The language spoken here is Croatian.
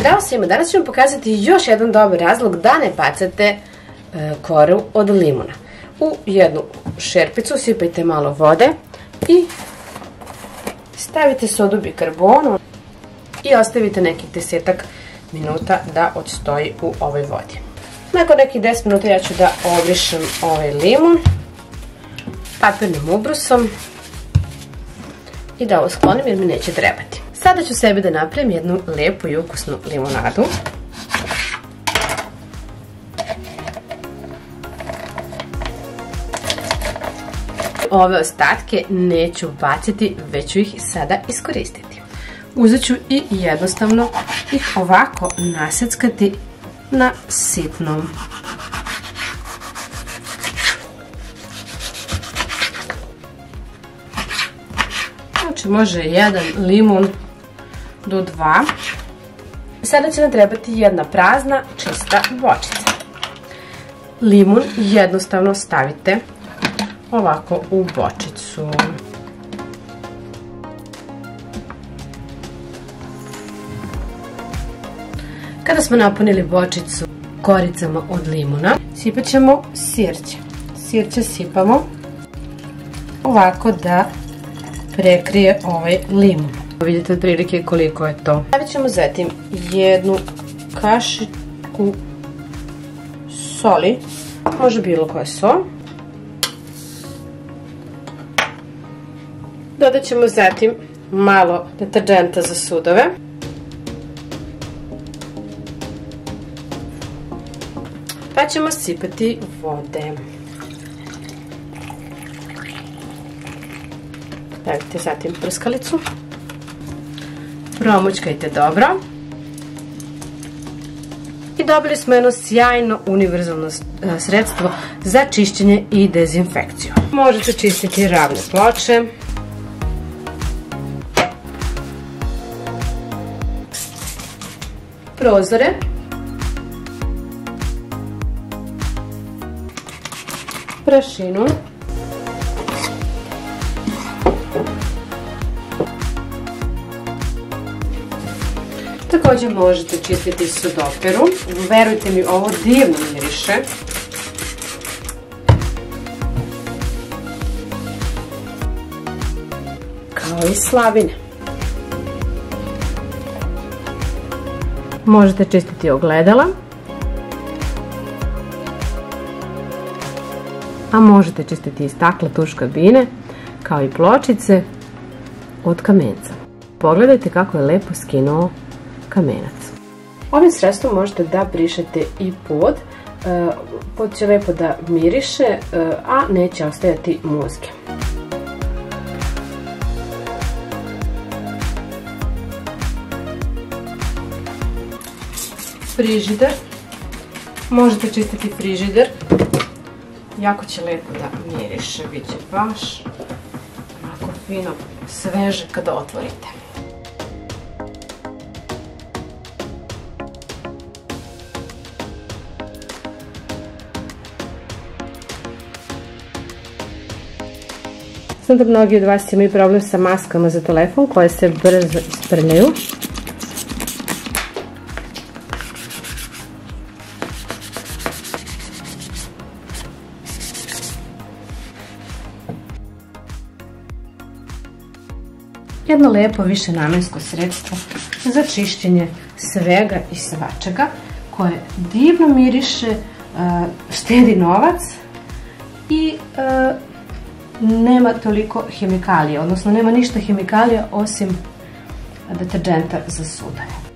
Zdravo svima, danas ću vam pokazati još jedan dobar razlog da ne bacate koru od limuna. U jednu šerpicu sipajte malo vode i stavite sodu bikarbonu i ostavite nekih 10 minuta da odstoji u ovoj vodi. Nakon nekih 10 minuta ja ću da obrišem ovaj limun papirnim ubrusom i da ovo sklonim jer mi neće trebati. Sada ću sebi da napravim jednu lepu i ukusnu limunadu. Ove ostatke neću baciti, već ću ih sada iskoristiti. Uzet ću i jednostavno ih ovako naseckati na sitnom. Znači može jedan limun do 2. Sada će nam trebati jedna prazna čista bočica. Limun jednostavno stavite ovako u bočicu. Kada smo napunili bočicu koricama od limuna, sipat ćemo sirće. Sirće sipamo ovako da prekrije ovaj limun. Vidite otprilike koliko je to. Stavit ćemo zatim jednu kašiku soli, može bilo koja sol. Dodat ćemo zatim malo deterdženta za sudove. Pa ćemo sipati vode. Stavite zatim prskalicu. Promućkajte dobro. I dobili smo jedno sjajno univerzalno sredstvo za čišćenje i dezinfekciju. Možete čistiti ravne ploče, prozore, prašinu, također možete čistiti sudoperu. Verujte mi, ovo divno miriše. Kao i slavine. Možete čistiti ogledala. A možete čistiti i stakla, tuš kabine, kao i pločice od kamenca. Pogledajte kako je lepo skinuo kamenac. Ovim sredstvom možete da brišete i pod. Pod će lepo da miriše, a neće ostajati muzge. Frižider. Možete čistiti frižider. Jako će lepo da miriše, bit će baš onako fino sveže kada otvorite. Znam da mnogi od vas imaju problem sa maskama za telefon koje se brzo isprljaju. Jedno lepo višenamensko sredstvo za čišćenje svega i svačega koje divno miriše, štedi novac i nema toliko hemikalija, odnosno nema ništa hemikalija osim deterdženta za sudove.